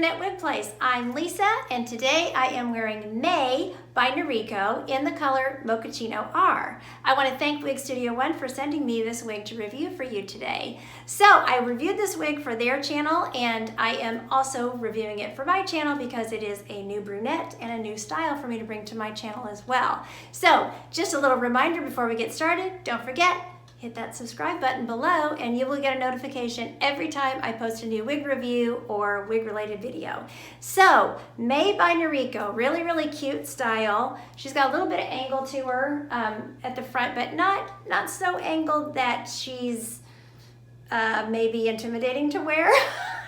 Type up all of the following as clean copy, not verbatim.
Brunette Wig Place. I'm Lisa, and today I am wearing May by Noriko in the color Mochaccino-R. I want to thank Wig Studio One for sending me this wig to review for you today. So I reviewed this wig for their channel, and I am also reviewing it for my channel because it is a new brunette and a new style for me to bring to my channel as well. So just a little reminder before we get started, don't forget, hit that subscribe button below and you will get a notification every time I post a new wig review or wig related video. So May by Noriko, really cute style. She's got a little bit of angle to her at the front, but not so angled that she's maybe intimidating to wear.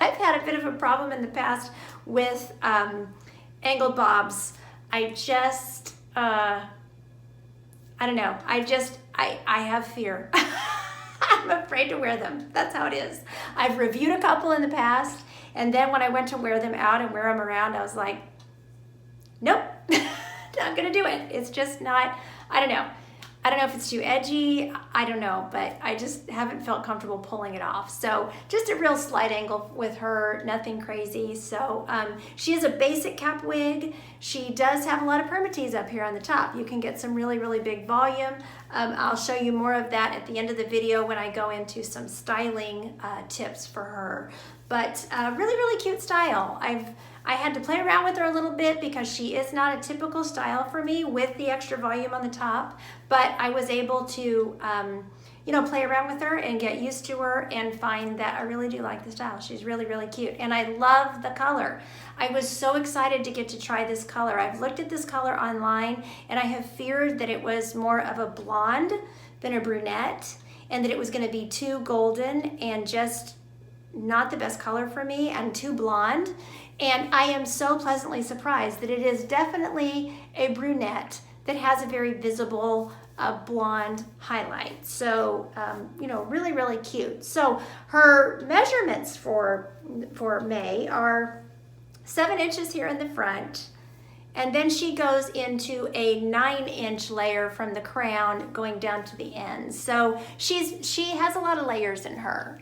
I've had a bit of a problem in the past with angled bobs. I don't know. I have fear. I'm afraid to wear them. That's how it is. I've reviewed a couple in the past, and then when I went to wear them out and wear them around, I was like, nope, not gonna do it. It's just not, I don't know. I don't know if it's too edgy, I don't know, but I just haven't felt comfortable pulling it off. So just a real slight angle with her, nothing crazy. So she is a basic cap wig. She does have a lot of permatease up here on the top. You can get some really big volume. I'll show you more of that at the end of the video when I go into some styling tips for her. But really cute style. I had to play around with her a little bit because she is not a typical style for me with the extra volume on the top, but I was able to, play around with her and get used to her and find that I really do like the style. She's really cute, and I love the color. I was so excited to get to try this color. I've looked at this color online, and I have feared that it was more of a blonde than a brunette, and that it was gonna be too golden and just not the best color for me and too blonde. And I am so pleasantly surprised that it is definitely a brunette that has a very visible blonde highlight. So, really cute. So her measurements for May are 7 inches here in the front, and then she goes into a 9-inch layer from the crown going down to the ends. So she has a lot of layers in her.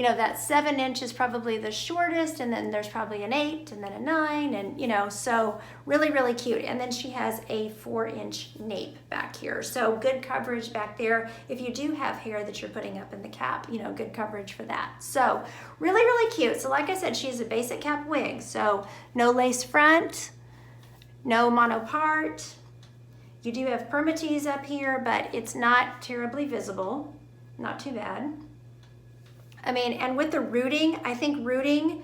That 7 inch is probably the shortest, and then there's probably an 8 and then a 9, and so really cute. And then she has a 4-inch nape back here. So good coverage back there. If you do have hair that you're putting up in the cap, good coverage for that. So really cute. So like I said, she's a basic cap wig. So no lace front, no mono part. You do have permatease up here, but it's not terribly visible. Not too bad. And with the rooting, I think rooting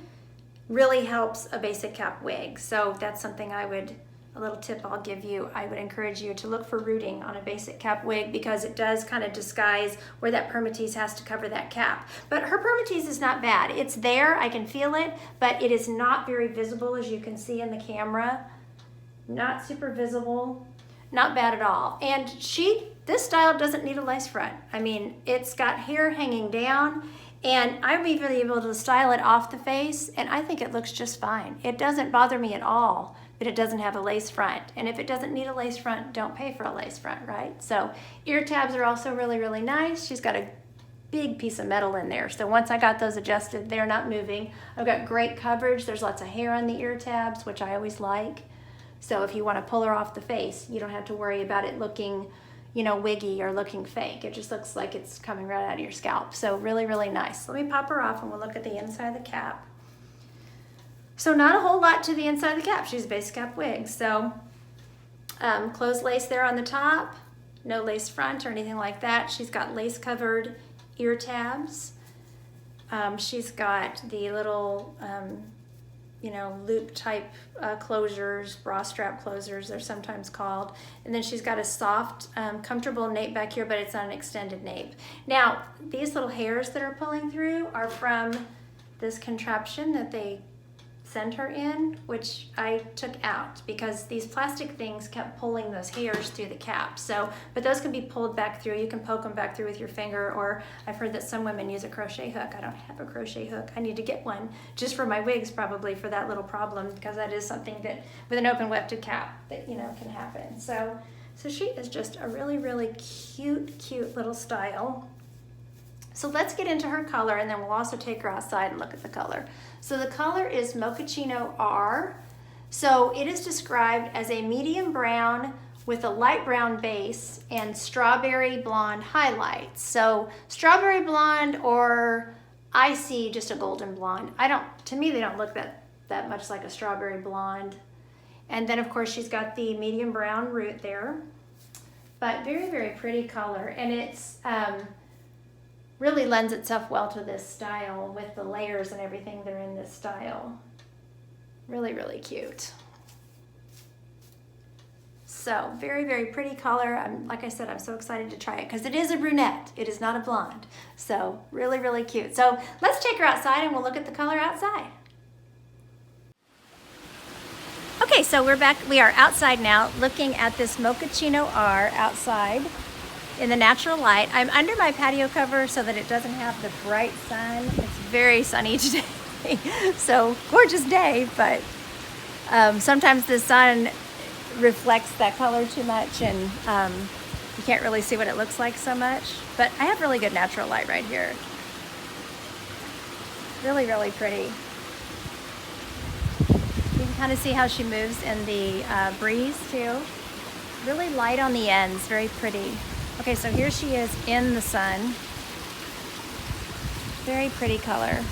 really helps a basic cap wig. So that's something a little tip I'll give you. I would encourage you to look for rooting on a basic cap wig because it does kind of disguise where that permatease has to cover that cap. But her permatease is not bad. It's there, I can feel it, but it is not very visible as you can see in the camera. Not super visible, not bad at all. And this style doesn't need a lace front. It's got hair hanging down, and I'm even able to style it off the face, and I think it looks just fine. It doesn't bother me at all that it doesn't have a lace front. And if it doesn't need a lace front, don't pay for a lace front, right? So ear tabs are also really nice. She's got a big piece of metal in there. So once I got those adjusted, they're not moving. I've got great coverage. There's lots of hair on the ear tabs, which I always like. So if you want to pull her off the face, you don't have to worry about it looking wiggy or looking fake. It just looks like it's coming right out of your scalp. So really nice. Let me pop her off and we'll look at the inside of the cap. So not a whole lot to the inside of the cap. She's a basic cap wig. So closed lace there on the top, no lace front or anything like that. She's got lace covered ear tabs. She's got the little loop type closures, bra strap closures they're sometimes called. And then she's got a soft, comfortable nape back here, but it's not an extended nape. Now, these little hairs that are pulling through are from this contraption that they sent her in, which I took out because these plastic things kept pulling those hairs through the cap. So, but those can be pulled back through. You can poke them back through with your finger, or I've heard that some women use a crochet hook. I don't have a crochet hook. I need to get one just for my wigs, probably for that little problem, because that is something that with an open wefted cap that can happen. So she is just a really cute little style. So let's get into her color, and then we'll also take her outside and look at the color. So the color is Mochaccino-R. So it is described as a medium brown with a light brown base and strawberry blonde highlights. So strawberry blonde, or I see just a golden blonde. To me, they don't look that much like a strawberry blonde. And then of course she's got the medium brown root there, but very, very pretty color. And it's really lends itself well to this style with the layers and everything that are in this style. Really, really cute. So very, very pretty color. Like I said, I'm so excited to try it because it is a brunette. It is not a blonde. So really, really cute. So let's take her outside and we'll look at the color outside. Okay, so we're back. We are outside now looking at this Mochaccino-R outside in the natural light. I'm under my patio cover so that it doesn't have the bright sun. It's very sunny today. So gorgeous day, but sometimes the sun reflects that color too much, and you can't really see what it looks like so much. But I have really good natural light right here. Really, really pretty. You can kind of see how she moves in the breeze too. Really light on the ends, very pretty. Okay, so here she is in the sun. Very pretty color.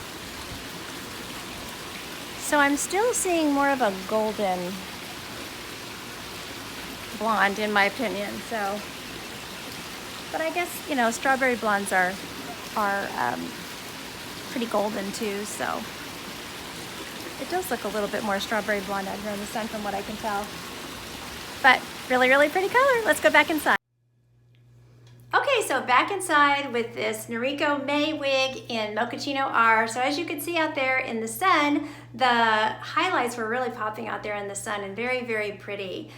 So I'm still seeing more of a golden blonde in my opinion. So, but I guess, you know, strawberry blondes are pretty golden too. So it does look a little bit more strawberry blonde out here in the sun from what I can tell. But really, really pretty color. Let's go back inside. Okay, so back inside with this Noriko May wig in Mochaccino-R. So as you can see out there in the sun, the highlights were really popping out there in the sun and very, very pretty.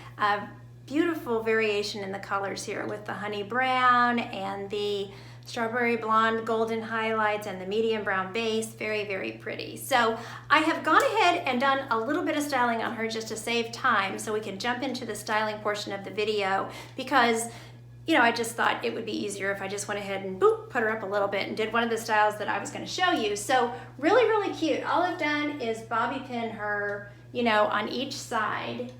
Beautiful variation in the colors here with the honey brown and the strawberry blonde golden highlights and the medium brown base. Very, very pretty. So I have gone ahead and done a little bit of styling on her just to save time so we can jump into the styling portion of the video, because you know, I just thought it would be easier if I just went ahead and boop, put her up a little bit and did one of the styles that I was going to show you. So really, really cute. All I've done is bobby pin her, you know, on each side,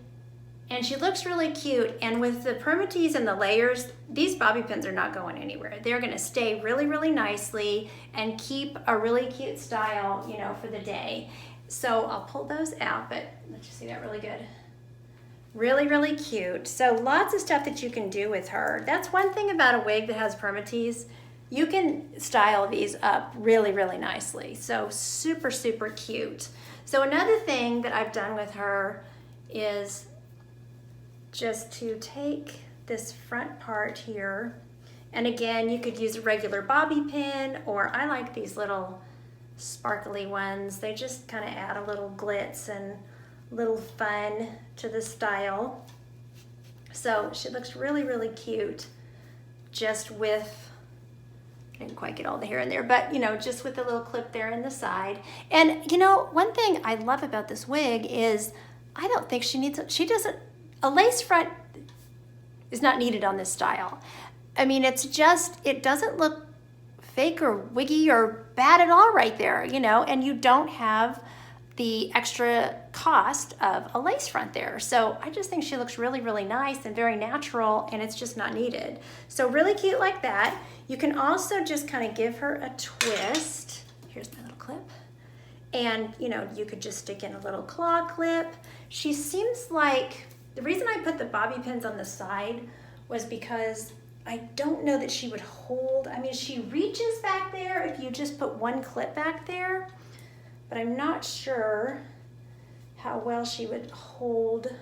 and she looks really cute. And with the permatease and the layers, these bobby pins are not going anywhere. They're going to stay really, really nicely and keep a really cute style, you know, for the day. So I'll pull those out, but let's just see that really good. Really, really cute. So lots of stuff that you can do with her. That's one thing about a wig that has permatease. You can style these up really, really nicely. So super, super cute. So another thing that I've done with her is just to take this front part here. And again, you could use a regular bobby pin, or I like these little sparkly ones. They just kind of add a little glitz and little fun to the style. So she looks really, really cute just with, I didn't quite get all the hair in there, but you know, just with the little clip there in the side. And you know, one thing I love about this wig is I don't think a lace front is not needed on this style. I mean, it's just, it doesn't look fake or wiggy or bad at all right there, you know, and you don't have the extra cost of a lace front there. So I just think she looks really, really nice and very natural, and it's just not needed. So really cute like that. You can also just kind of give her a twist. Here's my little clip. And you know, you could just stick in a little claw clip. She seems like, the reason I put the bobby pins on the side was because I don't know that she would hold, I mean, she reaches back there if you just put one clip back there, but I'm not sure how well she would hold.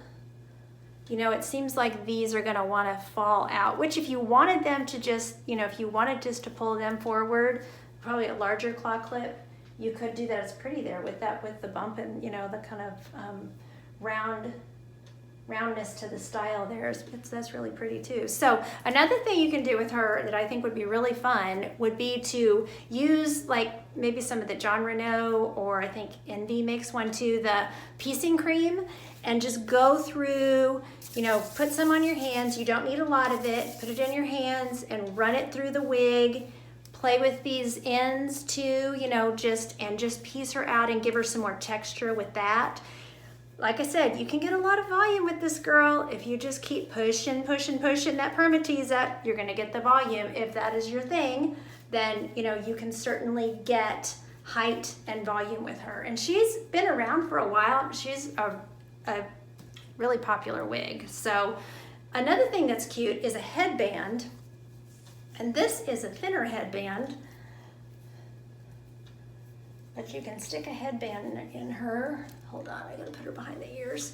You know, it seems like these are gonna wanna fall out, which if you wanted them to just, you know, if you wanted just to pull them forward, probably a larger claw clip, you could do that. It's pretty there with that, with the bump and, you know, the kind of roundness to the style there. That's really pretty too. So another thing you can do with her that I think would be really fun would be to use like maybe some of the John Renault, or I think Envy makes one too, the piecing cream, and just go through, you know, put some on your hands. You don't need a lot of it. Put it in your hands and run it through the wig. play with these ends too, you know, just piece her out and give her some more texture with that. Like I said, you can get a lot of volume with this girl if you just keep pushing that permatease up. You're gonna get the volume. If that is your thing, then you know you can certainly get height and volume with her. And she's been around for a while. She's a really popular wig. So another thing that's cute is a headband, and this is a thinner headband, but you can stick a headband in her. Hold on, I gotta put her behind the ears.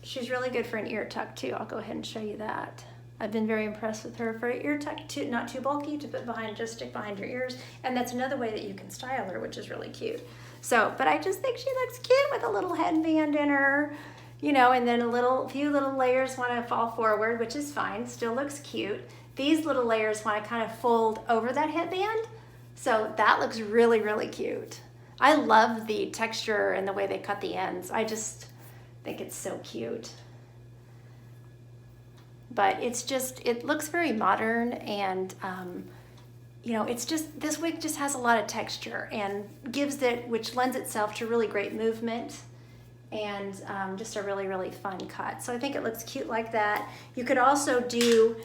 She's really good for an ear tuck too. I'll go ahead and show you that. I've been very impressed with her for an ear tuck too, not too bulky to put behind, just stick behind your ears. And that's another way that you can style her, which is really cute. So, but I just think she looks cute with a little headband in her, you know, and then a few little layers want to fall forward, which is fine, still looks cute. These little layers want to kind of fold over that headband. So that looks really, really cute. I love the texture and the way they cut the ends. I just think it's so cute. But it's just, it looks very modern, and you know, it's just, this wig just has a lot of texture and gives it, which lends itself to really great movement and just a really, really fun cut. So I think it looks cute like that. You could also do,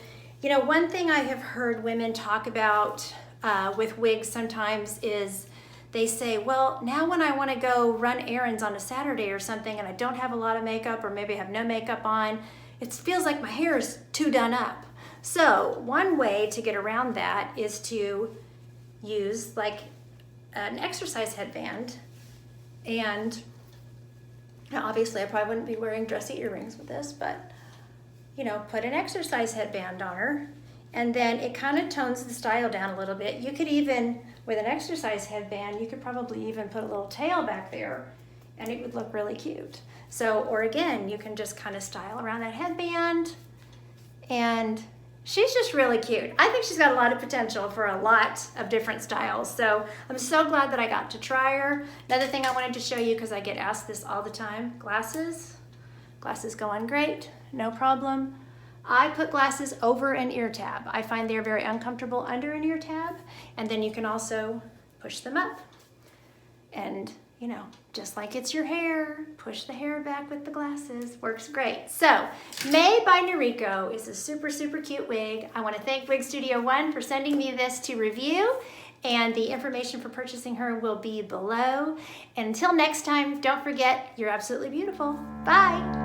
you know, one thing I have heard women talk about with wigs sometimes is they say, well, now when I want to go run errands on a Saturday or something and I don't have a lot of makeup, or maybe I have no makeup on, it feels like my hair is too done up. So one way to get around that is to use like an exercise headband. And now obviously I probably wouldn't be wearing dressy earrings with this, but you know, put an exercise headband on her, and then it kind of tones the style down a little bit. You could even, with an exercise headband, you could probably even put a little tail back there and it would look really cute. So, or again, you can just kind of style around that headband, and she's just really cute. I think she's got a lot of potential for a lot of different styles. So I'm so glad that I got to try her. Another thing I wanted to show you, because I get asked this all the time, glasses. Glasses go on great, no problem. I put glasses over an ear tab. I find they're very uncomfortable under an ear tab, and then you can also push them up. And you know, just like it's your hair, push the hair back with the glasses. Works great. So, May by Noriko is a super, super cute wig. I want to thank Wig Studio One for sending me this to review, and the information for purchasing her will be below. And until next time, don't forget, you're absolutely beautiful. Bye.